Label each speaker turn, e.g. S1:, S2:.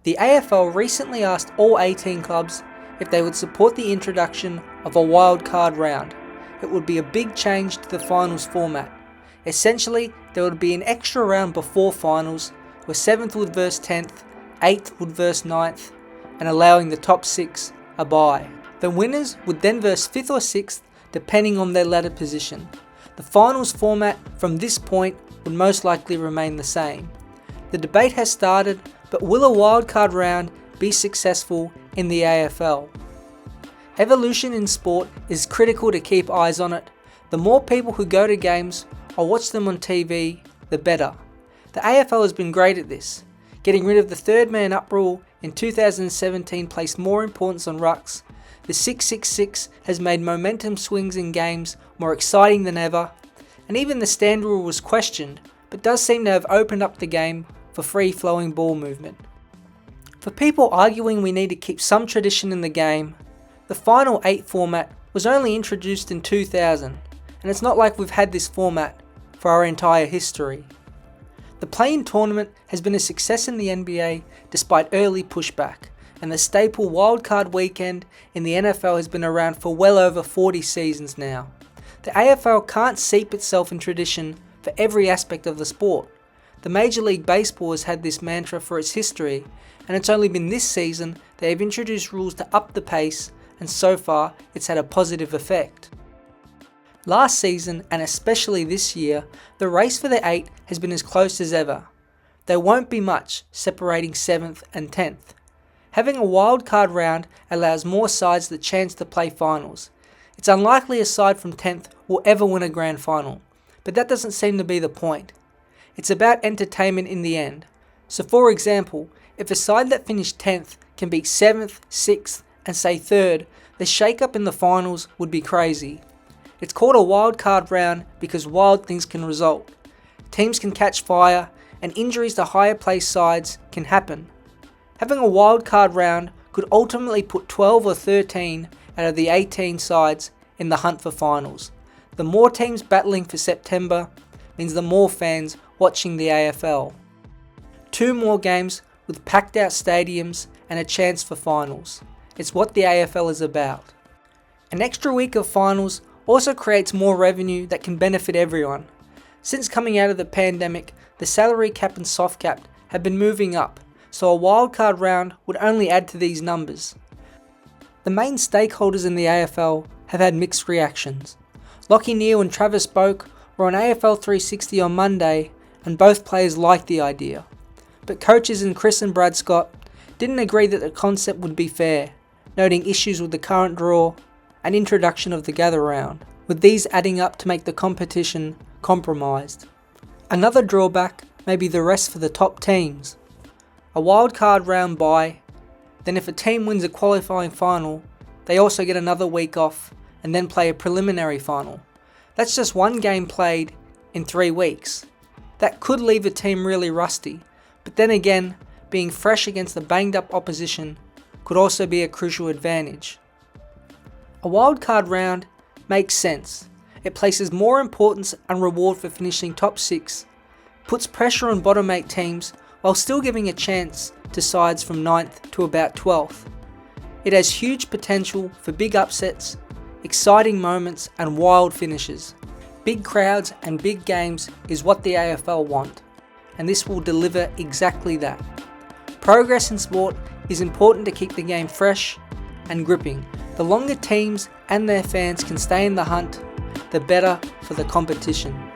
S1: The AFL recently asked all 18 clubs if they would support the introduction of a wildcard round. It would be a big change to the finals format. Essentially, there would be an extra round before finals, where 7th would verse 10th, 8th would verse 9th, and allowing the top 6 a bye. The winners would then verse 5th or 6th, depending on their ladder position. The finals format from this point would most likely remain the same. The debate has started, but will a wildcard round be successful in the AFL? Evolution in sport is critical to keep eyes on it. The more people who go to games or watch them on TV, the better. The AFL has been great at this. Getting rid of the third man up rule in 2017 placed more importance on rucks. The 666 has made momentum swings in games more exciting than ever, and even the stand rule was questioned, but does seem to have opened up the game for free-flowing ball movement. For people arguing we need to keep some tradition in the game, the Final 8 format was only introduced in 2000, and it's not like we've had this format for our entire history. The play-in tournament has been a success in the NBA despite early pushback, and the staple wildcard weekend in the NFL has been around for well over 40 seasons now. The AFL can't seep itself in tradition for every aspect of the sport. The Major League Baseball has had this mantra for its history, and it's only been this season they have introduced rules to up the pace, and so far it's had a positive effect. Last season, and especially this year, the race for the 8 has been as close as ever. There won't be much separating 7th and 10th. Having a wildcard round allows more sides the chance to play finals. It's unlikely a side from 10th will ever win a grand final, but that doesn't seem to be the point. It's about entertainment in the end. So for example, if a side that finished 10th can beat 7th, 6th and say 3rd, the shake-up in the finals would be crazy. It's called a wildcard round because wild things can result. Teams can catch fire and injuries to higher placed sides can happen. Having a wildcard round could ultimately put 12 or 13 out of the 18 sides in the hunt for finals. The more teams battling for September means the more fans watching the AFL. 2 more games with packed out stadiums and a chance for finals. It's what the AFL is about. An extra week of finals also creates more revenue that can benefit everyone. Since coming out of the pandemic, the salary cap and soft cap have been moving up, so a wildcard round would only add to these numbers. The main stakeholders in the AFL have had mixed reactions. Lachie Neale and Travis Boak were on AFL 360 on Monday, and both players liked the idea. But coaches in Chris and Brad Scott didn't agree that the concept would be fair, noting issues with the current draw and introduction of the gather round, with these adding up to make the competition compromised. Another drawback may be the rest for the top teams. A wildcard round bye, then if a team wins a qualifying final, they also get another week off and then play a preliminary final. That's just one game played in 3 weeks. That could leave a team really rusty, but then again, being fresh against the banged up opposition could also be a crucial advantage. A wildcard round makes sense. It places more importance and reward for finishing top 6, puts pressure on bottom 8 teams while still giving a chance to sides from 9th to about 12th. It has huge potential for big upsets, exciting moments and wild finishes. Big crowds and big games is what the AFL want, and this will deliver exactly that. Progress in sport is important to keep the game fresh and gripping. The longer teams and their fans can stay in the hunt, the better for the competition.